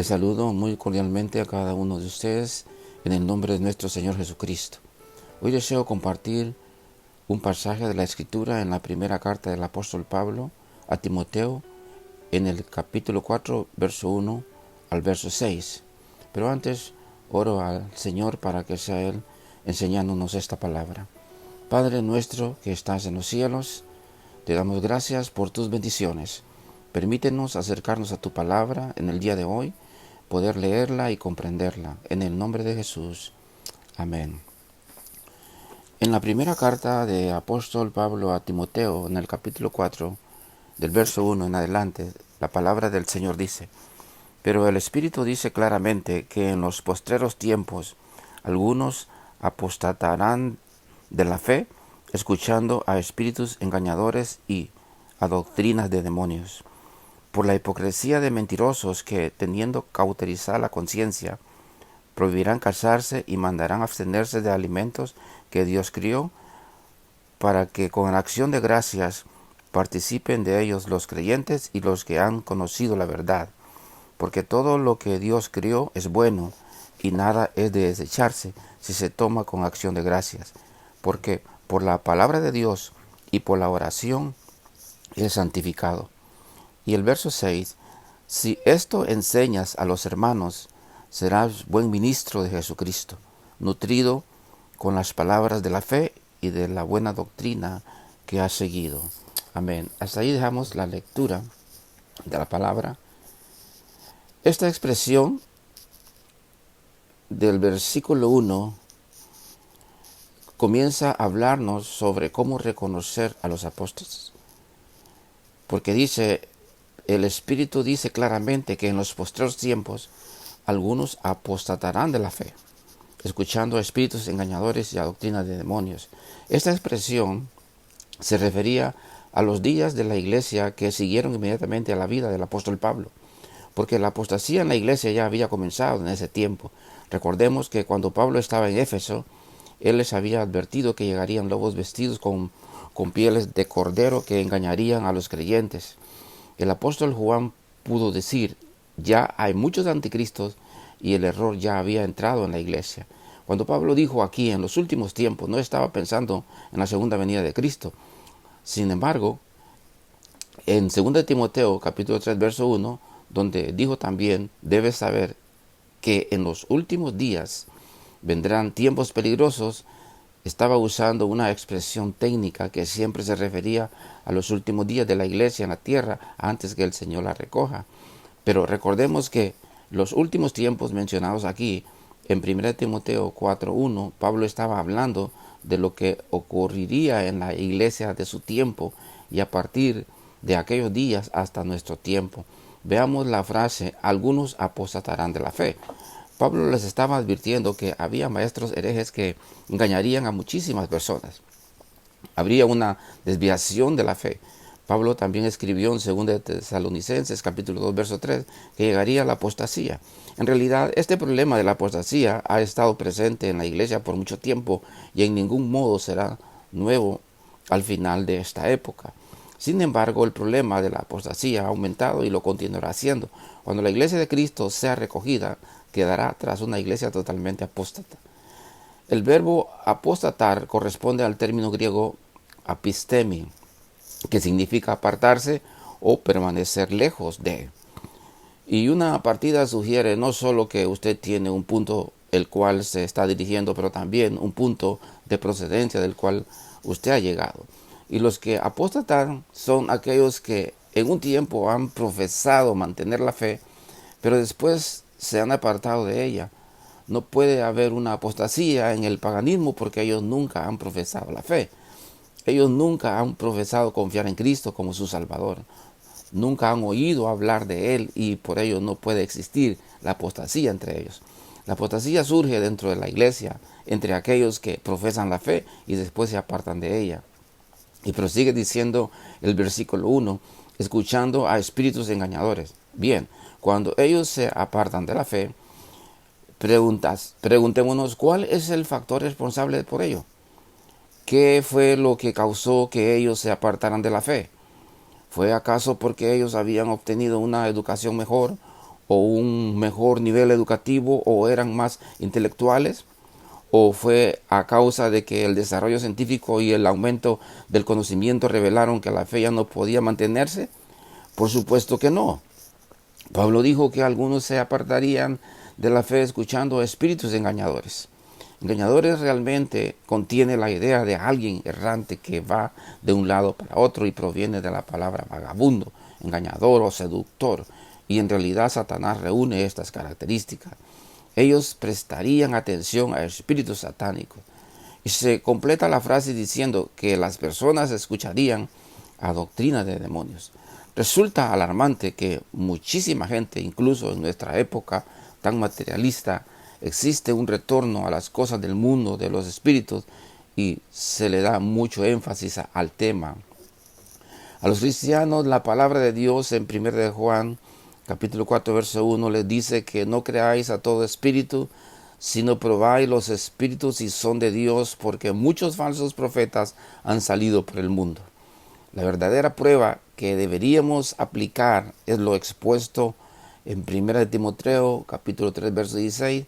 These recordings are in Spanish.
Les saludo muy cordialmente a cada uno de ustedes en el nombre de nuestro Señor Jesucristo. Hoy deseo compartir un pasaje de la Escritura en la primera carta del apóstol Pablo a Timoteo en el capítulo 4, verso 1 al verso 6. Pero antes oro al Señor para que sea Él enseñándonos esta palabra. Padre nuestro que estás en los cielos, te damos gracias por tus bendiciones. Permítenos acercarnos a tu palabra en el día de hoy, poder leerla y comprenderla. En el nombre de Jesús. Amén. En la primera carta de apóstol Pablo a Timoteo, en el capítulo 4, del verso 1 en adelante, la palabra del Señor dice: Pero el Espíritu dice claramente que en los postreros tiempos algunos apostatarán de la fe, escuchando a espíritus engañadores y a doctrinas de demonios, por la hipocresía de mentirosos que, teniendo cauterizada la conciencia, prohibirán casarse y mandarán abstenerse de alimentos que Dios crió, para que con acción de gracias participen de ellos los creyentes y los que han conocido la verdad. Porque todo lo que Dios crió es bueno, y nada es de desecharse si se toma con acción de gracias, porque por la palabra de Dios y por la oración es santificado. Y el verso 6, si esto enseñas a los hermanos, serás buen ministro de Jesucristo, nutrido con las palabras de la fe y de la buena doctrina que has seguido. Amén. Hasta ahí dejamos la lectura de la palabra. Esta expresión del versículo 1 comienza a hablarnos sobre cómo reconocer a los apóstoles. Porque dice, el Espíritu dice claramente que en los postreros tiempos algunos apostatarán de la fe, escuchando a espíritus engañadores y a doctrina de demonios. Esta expresión se refería a los días de la iglesia que siguieron inmediatamente a la vida del apóstol Pablo, porque la apostasía en la iglesia ya había comenzado en ese tiempo. Recordemos que cuando Pablo estaba en Éfeso, él les había advertido que llegarían lobos vestidos con pieles de cordero que engañarían a los creyentes. El apóstol Juan pudo decir, ya hay muchos anticristos y el error ya había entrado en la iglesia. Cuando Pablo dijo aquí en los últimos tiempos, no estaba pensando en la segunda venida de Cristo. Sin embargo, en 2 Timoteo capítulo 3 verso 1, donde dijo también, debes saber que en los últimos días vendrán tiempos peligrosos, estaba usando una expresión técnica que siempre se refería a los últimos días de la iglesia en la tierra antes que el Señor la recoja. Pero recordemos que los últimos tiempos mencionados aquí en 1 Timoteo 4:1, Pablo estaba hablando de lo que ocurriría en la iglesia de su tiempo y a partir de aquellos días hasta nuestro tiempo. Veamos la frase, algunos apostatarán de la fe. Pablo les estaba advirtiendo que había maestros herejes que engañarían a muchísimas personas. Habría una desviación de la fe. Pablo también escribió en 2 Tesalonicenses capítulo 2 verso 3 que llegaría la apostasía. En realidad, este problema de la apostasía ha estado presente en la iglesia por mucho tiempo y en ningún modo será nuevo al final de esta época. Sin embargo, el problema de la apostasía ha aumentado y lo continuará haciendo. Cuando la iglesia de Cristo sea recogida, quedará tras una iglesia totalmente apóstata. El verbo apostatar corresponde al término griego apistemi, que significa apartarse o permanecer lejos de. Y una partida sugiere no solo que usted tiene un punto el cual se está dirigiendo, pero también un punto de procedencia del cual usted ha llegado. Y los que apostatan son aquellos que en un tiempo han profesado mantener la fe, pero después se han apartado de ella. No puede haber una apostasía en el paganismo porque ellos nunca han profesado la fe. Ellos nunca han profesado confiar en Cristo como su Salvador. Nunca han oído hablar de Él y por ello no puede existir la apostasía entre ellos. La apostasía surge dentro de la iglesia, entre aquellos que profesan la fe y después se apartan de ella. Y prosigue diciendo el versículo 1, escuchando a espíritus engañadores. Bien, cuando ellos se apartan de la fe, preguntémonos cuál es el factor responsable por ello. ¿Qué fue lo que causó que ellos se apartaran de la fe? ¿Fue acaso porque ellos habían obtenido una educación mejor o un mejor nivel educativo o eran más intelectuales, o fue a causa de que el desarrollo científico y el aumento del conocimiento revelaron que la fe ya no podía mantenerse. Por supuesto que no. Pablo dijo que algunos se apartarían de la fe escuchando espíritus engañadores. Engañadores realmente contiene la idea de alguien errante que va de un lado para otro y proviene de la palabra vagabundo, engañador o seductor, y en realidad Satanás reúne estas características. Ellos prestarían atención a espíritus satánicos. Y se completa la frase diciendo que las personas escucharían a doctrina de demonios. Resulta alarmante que muchísima gente, incluso en nuestra época tan materialista, existe un retorno a las cosas del mundo, de los espíritus, y se le da mucho énfasis al tema. A los cristianos, la palabra de Dios en 1 de Juan, capítulo 4, verso 1, les dice que no creáis a todo espíritu, sino probáis los espíritus si son de Dios, porque muchos falsos profetas han salido por el mundo. La verdadera prueba que deberíamos aplicar es lo expuesto en 1 de Timoteo, capítulo 3, verso 16,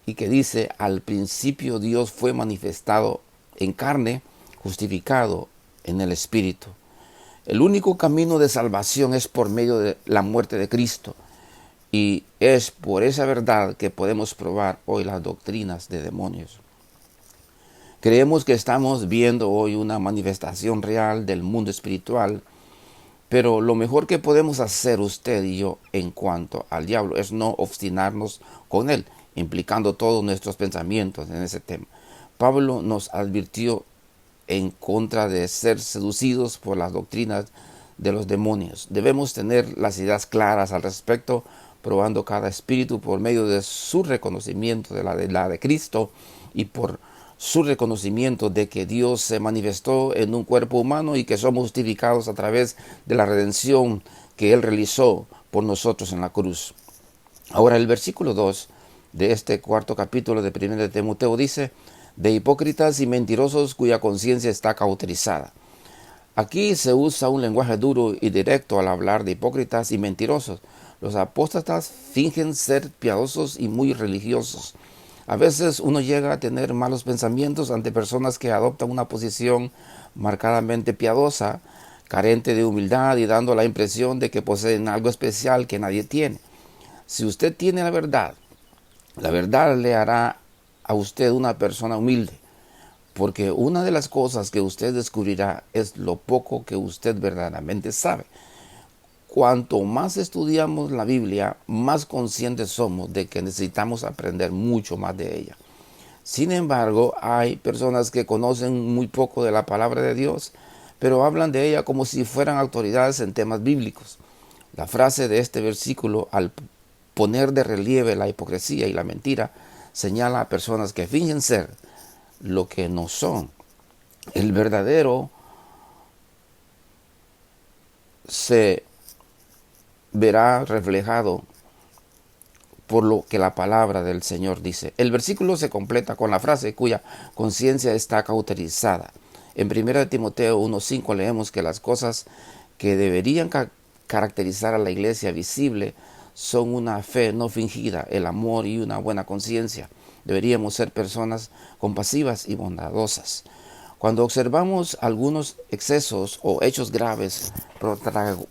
y que dice: al principio Dios fue manifestado en carne, justificado en el Espíritu. El único camino de salvación es por medio de la muerte de Cristo, y es por esa verdad que podemos probar hoy las doctrinas de demonios. Creemos que estamos viendo hoy una manifestación real del mundo espiritual, pero lo mejor que podemos hacer usted y yo en cuanto al diablo es no obstinarnos con él, implicando todos nuestros pensamientos en ese tema. Pablo nos advirtió en contra de ser seducidos por las doctrinas de los demonios. Debemos tener las ideas claras al respecto, probando cada espíritu por medio de su reconocimiento de la de Cristo y por su reconocimiento de que Dios se manifestó en un cuerpo humano y que somos justificados a través de la redención que Él realizó por nosotros en la cruz. Ahora el versículo 2 de este cuarto capítulo de 1 de Timoteo dice: de hipócritas y mentirosos cuya conciencia está cauterizada. Aquí se usa un lenguaje duro y directo al hablar de hipócritas y mentirosos. Los apóstatas fingen ser piadosos y muy religiosos. A veces uno llega a tener malos pensamientos ante personas que adoptan una posición marcadamente piadosa, carente de humildad y dando la impresión de que poseen algo especial que nadie tiene. Si usted tiene la verdad le hará a usted una persona humilde, porque una de las cosas que usted descubrirá es lo poco que usted verdaderamente sabe. Cuanto más estudiamos la Biblia, más conscientes somos de que necesitamos aprender mucho más de ella. Sin embargo, hay personas que conocen muy poco de la palabra de Dios, pero hablan de ella como si fueran autoridades en temas bíblicos. La frase de este versículo, al poner de relieve la hipocresía y la mentira, señala a personas que fingen ser lo que no son. El verdadero se verá reflejado por lo que la palabra del Señor dice. El versículo se completa con la frase cuya conciencia está cauterizada. En 1 Timoteo 1:5 leemos que las cosas que deberían caracterizar a la iglesia visible son una fe no fingida, el amor y una buena conciencia. Deberíamos ser personas compasivas y bondadosas. Cuando observamos algunos excesos o hechos graves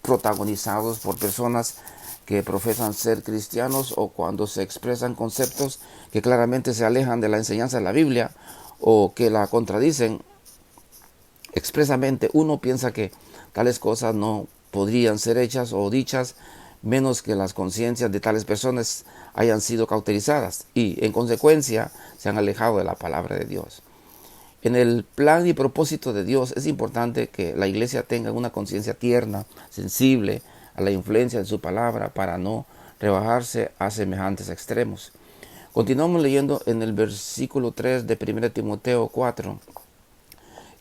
protagonizados por personas que profesan ser cristianos, o cuando se expresan conceptos que claramente se alejan de la enseñanza de la Biblia o que la contradicen expresamente, uno piensa que tales cosas no podrían ser hechas o dichas menos que las conciencias de tales personas hayan sido cauterizadas y en consecuencia se han alejado de la palabra de Dios. En el plan y propósito de Dios es importante que la iglesia tenga una conciencia tierna, sensible a la influencia de su palabra para no rebajarse a semejantes extremos. Continuamos leyendo en el versículo 3 de 1 Timoteo 4.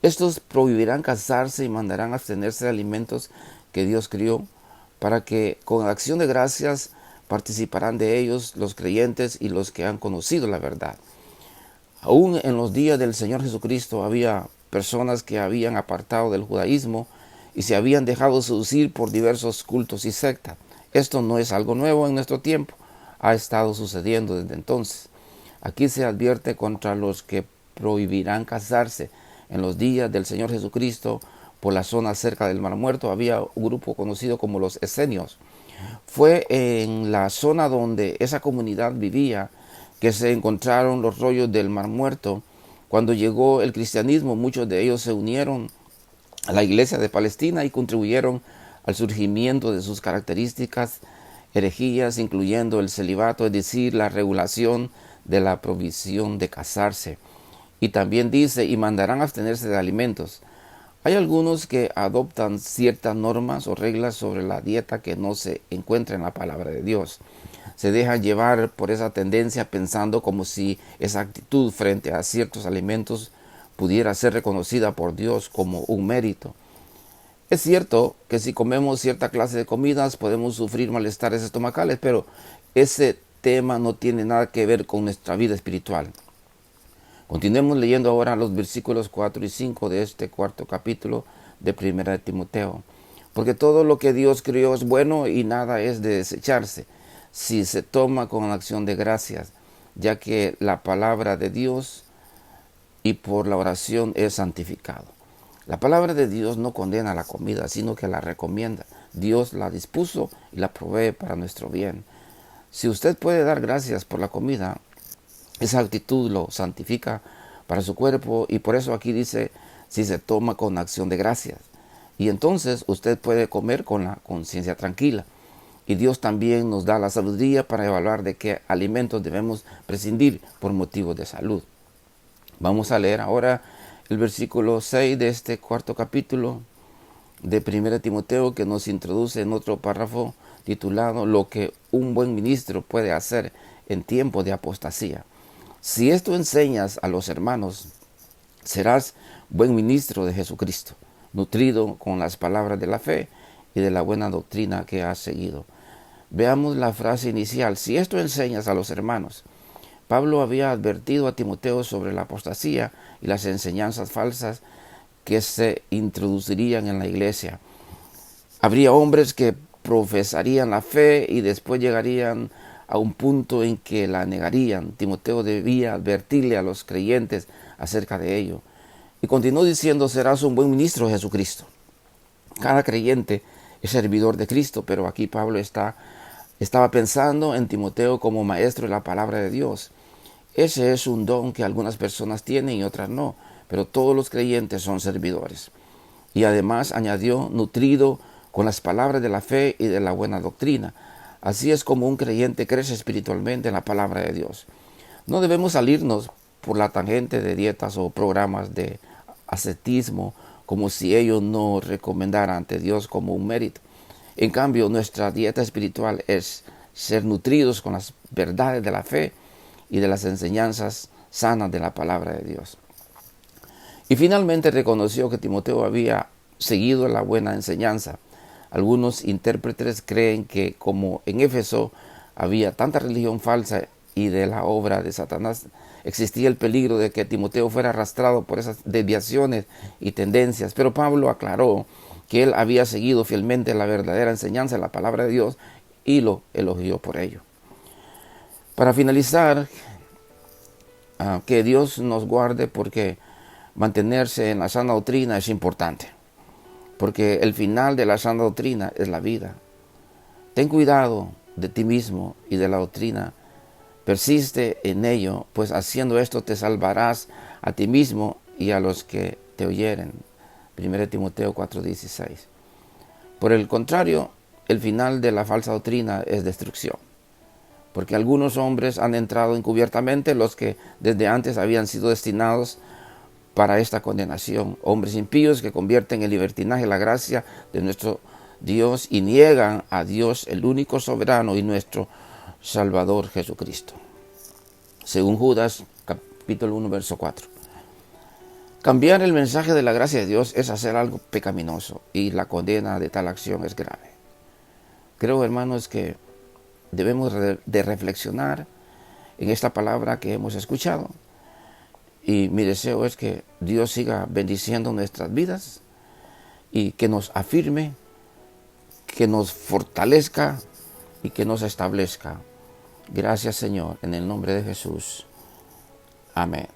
Estos prohibirán casarse y mandarán abstenerse de alimentos que Dios crió, para que con acción de gracias participarán de ellos los creyentes y los que han conocido la verdad. Aún en los días del Señor Jesucristo había personas que habían apartado del judaísmo y se habían dejado seducir por diversos cultos y sectas. Esto no es algo nuevo en nuestro tiempo, ha estado sucediendo desde entonces. Aquí se advierte contra los que prohibirán casarse. En los días del Señor Jesucristo, por la zona cerca del Mar Muerto, había un grupo conocido como los esenios. Fue en la zona donde esa comunidad vivía que se encontraron los rollos del Mar Muerto. Cuando llegó el cristianismo, muchos de ellos se unieron a la iglesia de Palestina y contribuyeron al surgimiento de sus características herejías, incluyendo el celibato, es decir, la regulación de la provisión de casarse. Y también dice, y mandarán abstenerse de alimentos. Hay algunos que adoptan ciertas normas o reglas sobre la dieta que no se encuentra en la palabra de Dios. Se dejan llevar por esa tendencia pensando como si esa actitud frente a ciertos alimentos pudiera ser reconocida por Dios como un mérito. Es cierto que si comemos cierta clase de comidas podemos sufrir malestares estomacales, pero ese tema no tiene nada que ver con nuestra vida espiritual. Continuemos leyendo ahora los versículos 4 y 5 de este cuarto capítulo de 1 de Timoteo. Porque todo lo que Dios creó es bueno y nada es de desecharse, si se toma con acción de gracias, ya que la palabra de Dios y por la oración es santificado. La palabra de Dios no condena la comida, sino que la recomienda. Dios la dispuso y la provee para nuestro bien. Si usted puede dar gracias por la comida, esa actitud lo santifica para su cuerpo, y por eso aquí dice, si se toma con acción de gracias. Y entonces usted puede comer con la conciencia tranquila. Y Dios también nos da la sabiduría para evaluar de qué alimentos debemos prescindir por motivos de salud. Vamos a leer ahora el versículo 6 de este cuarto capítulo de 1 Timoteo, que nos introduce en otro párrafo titulado Lo que un buen ministro puede hacer en tiempo de apostasía. Si esto enseñas a los hermanos, serás buen ministro de Jesucristo, nutrido con las palabras de la fe y de la buena doctrina que has seguido. Veamos la frase inicial. Si esto enseñas a los hermanos. Pablo había advertido a Timoteo sobre la apostasía y las enseñanzas falsas que se introducirían en la iglesia. Habría hombres que profesarían la fe y después llegarían a un punto en que la negarían. Timoteo debía advertirle a los creyentes acerca de ello. Y continuó diciendo, serás un buen ministro de Jesucristo. Cada creyente es servidor de Cristo, pero aquí Pablo estaba pensando en Timoteo como maestro de la palabra de Dios. Ese es un don que algunas personas tienen y otras no, pero todos los creyentes son servidores. Y además añadió, nutrido con las palabras de la fe y de la buena doctrina. Así es como un creyente crece espiritualmente en la palabra de Dios. No debemos salirnos por la tangente de dietas o programas de ascetismo como si ellos no recomendaran ante Dios como un mérito. En cambio, nuestra dieta espiritual es ser nutridos con las verdades de la fe y de las enseñanzas sanas de la palabra de Dios. Y finalmente reconoció que Timoteo había seguido la buena enseñanza. Algunos intérpretes creen que como en Éfeso había tanta religión falsa y de la obra de Satanás, existía el peligro de que Timoteo fuera arrastrado por esas desviaciones y tendencias. Pero Pablo aclaró que él había seguido fielmente la verdadera enseñanza de la palabra de Dios y lo elogió por ello. Para finalizar, que Dios nos guarde, porque mantenerse en la sana doctrina es importante, porque el final de la sana doctrina es la vida. Ten cuidado de ti mismo y de la doctrina. Persiste en ello, pues haciendo esto te salvarás a ti mismo y a los que te oyeren. 1 Timoteo 4:16. Por el contrario, el final de la falsa doctrina es destrucción, porque algunos hombres han entrado encubiertamente, los que desde antes habían sido destinados para esta condenación, hombres impíos que convierten en libertinaje la gracia de nuestro Dios y niegan a Dios, el único soberano y nuestro Salvador Jesucristo. Según Judas, capítulo 1, verso 4. Cambiar el mensaje de la gracia de Dios es hacer algo pecaminoso, y la condena de tal acción es grave. Creo, hermanos, que debemos de reflexionar en esta palabra que hemos escuchado. Y mi deseo es que Dios siga bendiciendo nuestras vidas y que nos afirme, que nos fortalezca y que nos establezca. Gracias, Señor, en el nombre de Jesús. Amén.